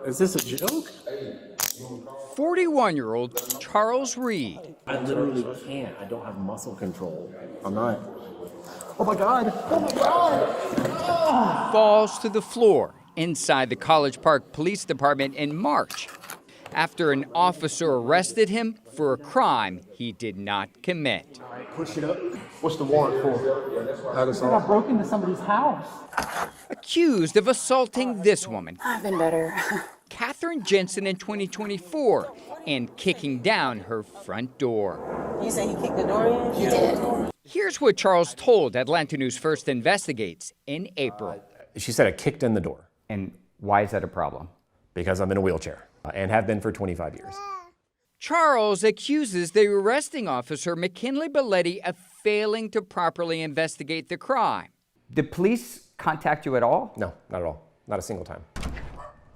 Is this a joke? 41-year-old Charles Reed. I literally can't. I don't have muscle control. I'm not. Oh my God! Oh my God! Falls to the floor inside the College Park Police Department in March after an officer arrested him for a crime he did not commit. All right, push it up. What's the warrant for? I broke into somebody's house. Accused of assaulting this woman, I've been better. Catherine Jensen, in 2024, and kicking down her front door. You say he kicked the door in? He did. Here's what Charles told Atlanta News First Investigates in April. She said I kicked in the door. And why is that a problem? Because I'm in a wheelchair and have been for 25 years. Charles accuses the arresting officer, McKinley Belletti, of failing to properly investigate the crime. Did police contact you at all? No, not at all. Not a single time.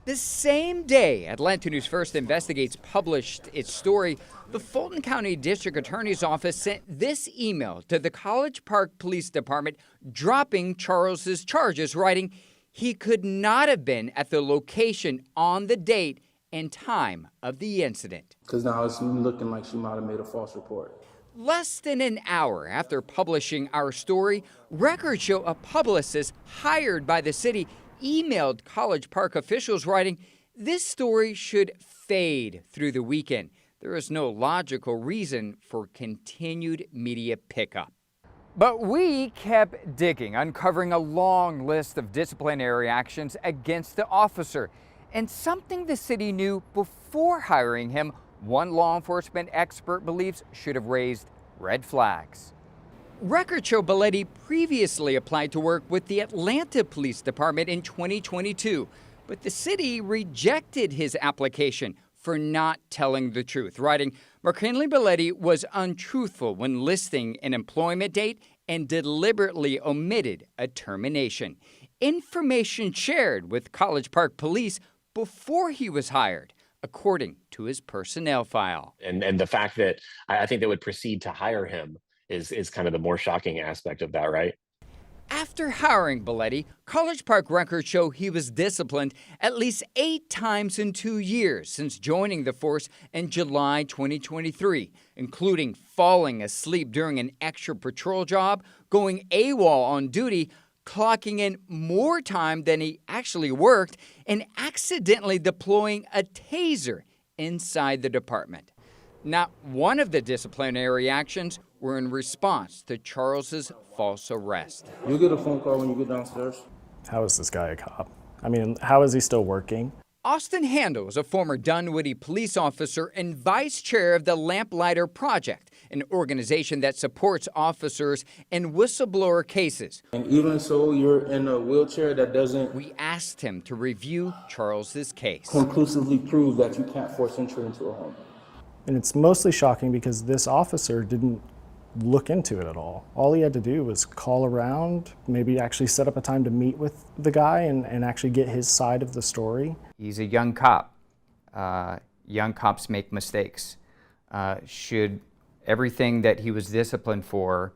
The same day Atlanta News First Investigates published its story, the Fulton County District Attorney's Office sent this email to the College Park Police Department dropping Charles's charges, writing he could not have been at the location on the date and time of the incident. Because now it's looking like she might have made a false report. Less than an hour after publishing our story, records show a publicist hired by the city emailed College Park officials writing, this story should fade through the weekend. There is no logical reason for continued media pickup. But we kept digging, uncovering a long list of disciplinary actions against the officer. And something the city knew before hiring him, one law enforcement expert believes should have raised red flags. Records show Belletti previously applied to work with the Atlanta Police Department in 2022, but the city rejected his application for not telling the truth, writing, McKinley Belletti was untruthful when listing an employment date and deliberately omitted a termination. Information shared with College Park Police before he was hired, according to his personnel file. And the fact that I think they would proceed to hire him is kind of the more shocking aspect of that, right? After hiring Belletti, College Park records show he was disciplined at least 8 times in 2 years since joining the force in July 2023, including falling asleep during an extra patrol job, going AWOL on duty, clocking in more time than he actually worked, and accidentally deploying a taser inside the department. Not one of the disciplinary actions were in response to Charles's false arrest. You'll get a phone call when you get downstairs. How is this guy a cop? I mean, how is he still working? Austin Handel is a former Dunwoody police officer and vice chair of the Lamplighter Project, an organization that supports officers in whistleblower cases. And even so, you're in a wheelchair that doesn't We asked him to review Charles's case. conclusively prove that you can't force entry into a home. And it's mostly shocking because this officer didn't look into it at all. All he had to do was call around, maybe actually set up a time to meet with the guy and actually get his side of the story. He's a young cop. Young cops make mistakes. Should everything that he was disciplined for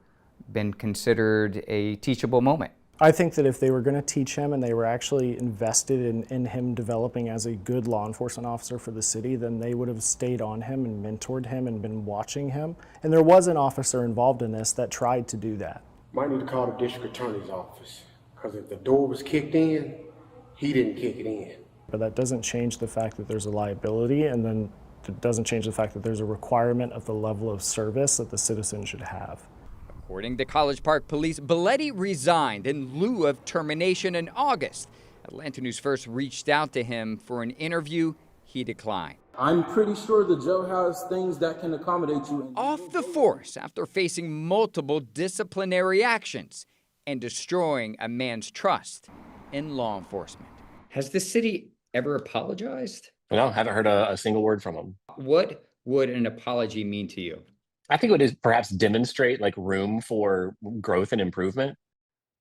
been considered a teachable moment? I think that if they were going to teach him and they were actually invested in him developing as a good law enforcement officer for the city, then they would have stayed on him and mentored him and been watching him. And there was an officer involved in this that tried to do that. Might need to call the district attorney's office, because if the door was kicked in, he didn't kick it in. But that doesn't change the fact that there's a liability, and then it doesn't change the fact that there's a requirement of the level of service that the citizen should have. According to College Park Police, Belletti resigned in lieu of termination in August. Atlanta News First reached out to him for an interview. He declined. I'm pretty sure the jail has things that can accommodate you. Off the force after facing multiple disciplinary actions and destroying a man's trust in law enforcement. Has the city ever apologized? No, haven't heard a single word from him. What would an apology mean to you? I think it would perhaps demonstrate room for growth and improvement.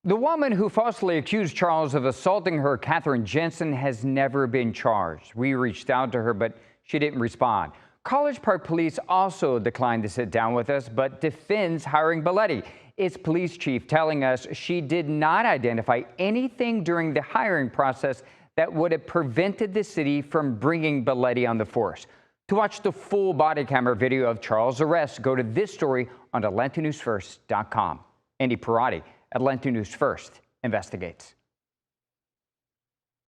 The woman who falsely accused Charles of assaulting her, Catherine Jensen, has never been charged. We reached out to her, but she didn't respond. College Park Police also declined to sit down with us, but defends hiring Belletti. Its police chief telling us she did not identify anything during the hiring process that would have prevented the city from bringing Belletti on the force. To watch the full body camera video of Charles' arrest, go to this story on AtlantaNewsFirst.com. Andy Perotti, Atlanta News First investigates.